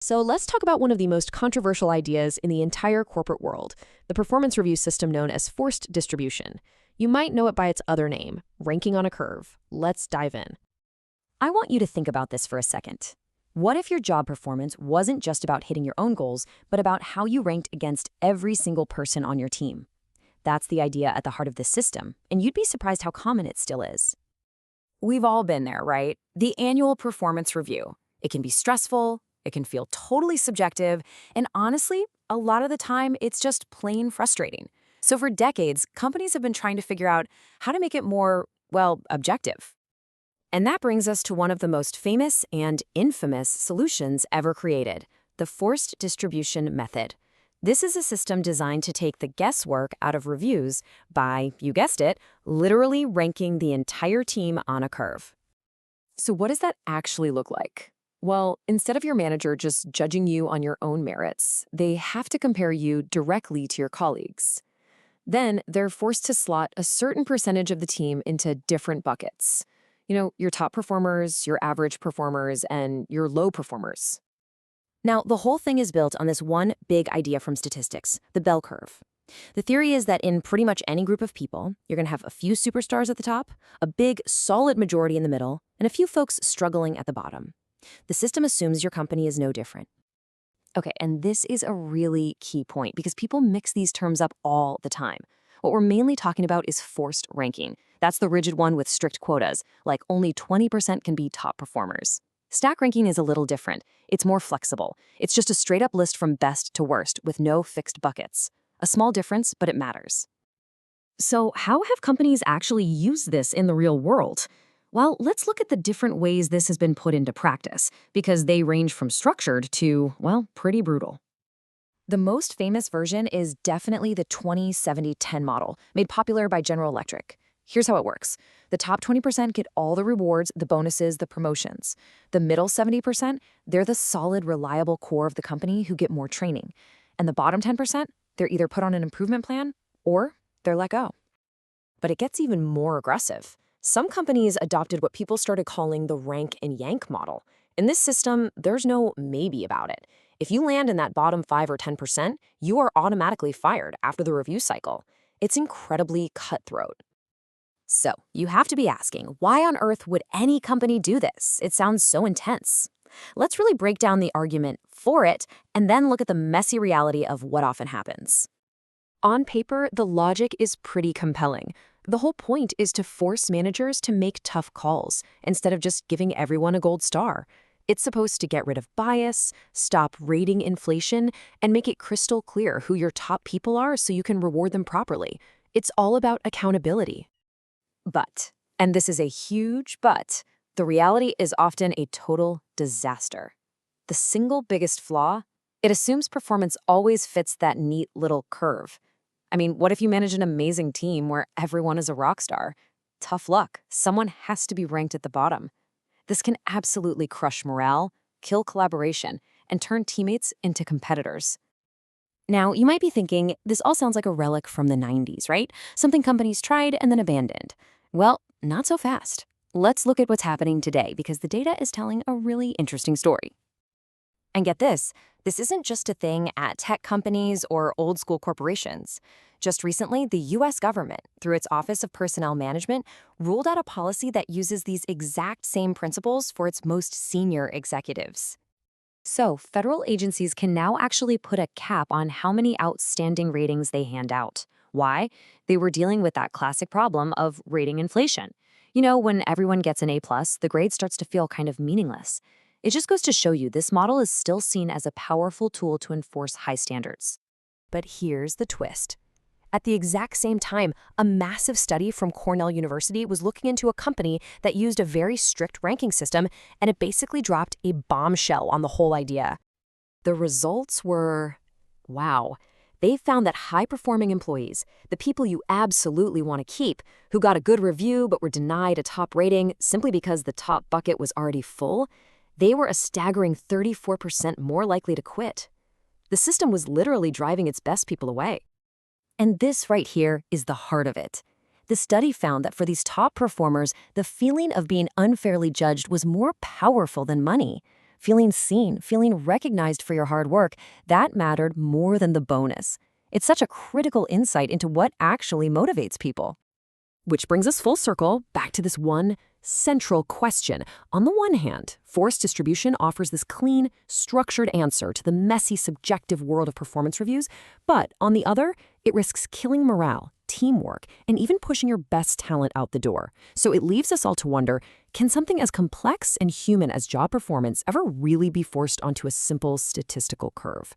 So let's talk about one of the most controversial ideas in the entire corporate world, the performance review system known as forced distribution. You might know it by its other name, ranking on a curve. Let's dive in. I want you to think about this for a second. What if your job performance wasn't just about hitting your own goals, but about how you ranked against every single person on your team? That's the idea at the heart of this system, and you'd be surprised how common it still is. We've all been there, right? The annual performance review. It can be stressful, it can feel totally subjective, and honestly, a lot of the time, it's just plain frustrating. So for decades, companies have been trying to figure out how to make it more, well, objective. And that brings us to one of the most famous and infamous solutions ever created, the forced distribution method. This is a system designed to take the guesswork out of reviews by, you guessed it, literally ranking the entire team on a curve. So what does that actually look like? Well, instead of your manager just judging you on your own merits, they have to compare you directly to your colleagues. Then they're forced to slot a certain percentage of the team into different buckets. Your top performers, your average performers, and your low performers. Now, the whole thing is built on this one big idea from statistics, the bell curve. The theory is that in pretty much any group of people, you're going to have a few superstars at the top, a big, solid majority in the middle, and a few folks struggling at the bottom. The system assumes your company is no different. Okay, and this is a really key point because people mix these terms up all the time. What we're mainly talking about is forced ranking. That's the rigid one with strict quotas, like only 20% can be top performers. Stack ranking is a little different. It's more flexible. It's just a straight-up list from best to worst with no fixed buckets. A small difference, but it matters. So how have companies actually used this in the real world? Well, let's look at the different ways this has been put into practice, because they range from structured to, well, pretty brutal. The most famous version is definitely the 20-70-10 model, made popular by General Electric. Here's how it works. The top 20% get all the rewards, the bonuses, the promotions. The middle 70%, they're the solid, reliable core of the company who get more training. And the bottom 10%, they're either put on an improvement plan or they're let go. But it gets even more aggressive. Some companies adopted what people started calling the rank and yank model. In this system, there's no maybe about it. If you land in that bottom 5 or 10%, you are automatically fired after the review cycle. It's incredibly cutthroat. So, you have to be asking, why on earth would any company do this? It sounds so intense. Let's really break down the argument for it and then look at the messy reality of what often happens. On paper, the logic is pretty compelling. The whole point is to force managers to make tough calls instead of just giving everyone a gold star. It's supposed to get rid of bias, stop rating inflation, and make it crystal clear who your top people are so you can reward them properly. It's all about accountability. But, and this is a huge but, the reality is often a total disaster. The single biggest flaw? It assumes performance always fits that neat little curve. I mean, what if you manage an amazing team where everyone is a rock star? Tough luck. Someone has to be ranked at the bottom. This can absolutely crush morale, kill collaboration, and turn teammates into competitors. Now, you might be thinking, this all sounds like a relic from the 90s, right? Something companies tried and then abandoned. Well, not so fast. Let's look at what's happening today because the data is telling a really interesting story. And get this isn't just a thing at tech companies or old-school corporations. Just recently, the U.S. government, through its Office of Personnel Management, ruled out a policy that uses these exact same principles for its most senior executives. So, federal agencies can now actually put a cap on how many outstanding ratings they hand out. Why? They were dealing with that classic problem of rating inflation. When everyone gets an A+, the grade starts to feel kind of meaningless. It just goes to show you this model is still seen as a powerful tool to enforce high standards. But here's the twist. At the exact same time, a massive study from Cornell University was looking into a company that used a very strict ranking system, and it basically dropped a bombshell on the whole idea. The results were, wow. They found that high-performing employees, the people you absolutely want to keep, who got a good review but were denied a top rating simply because the top bucket was already full, they were a staggering 34% more likely to quit. The system was literally driving its best people away. And this right here is the heart of it. The study found that for these top performers, the feeling of being unfairly judged was more powerful than money. feeling seen, feeling recognized for your hard work, that mattered more than the bonus. It's such a critical insight into what actually motivates people. Which brings us full circle back to this one central question. On the one hand, forced distribution offers this clean, structured answer to the messy, subjective world of performance reviews, but on the other, it risks killing morale, teamwork, and even pushing your best talent out the door. So it leaves us all to wonder, can something as complex and human as job performance ever really be forced onto a simple statistical curve?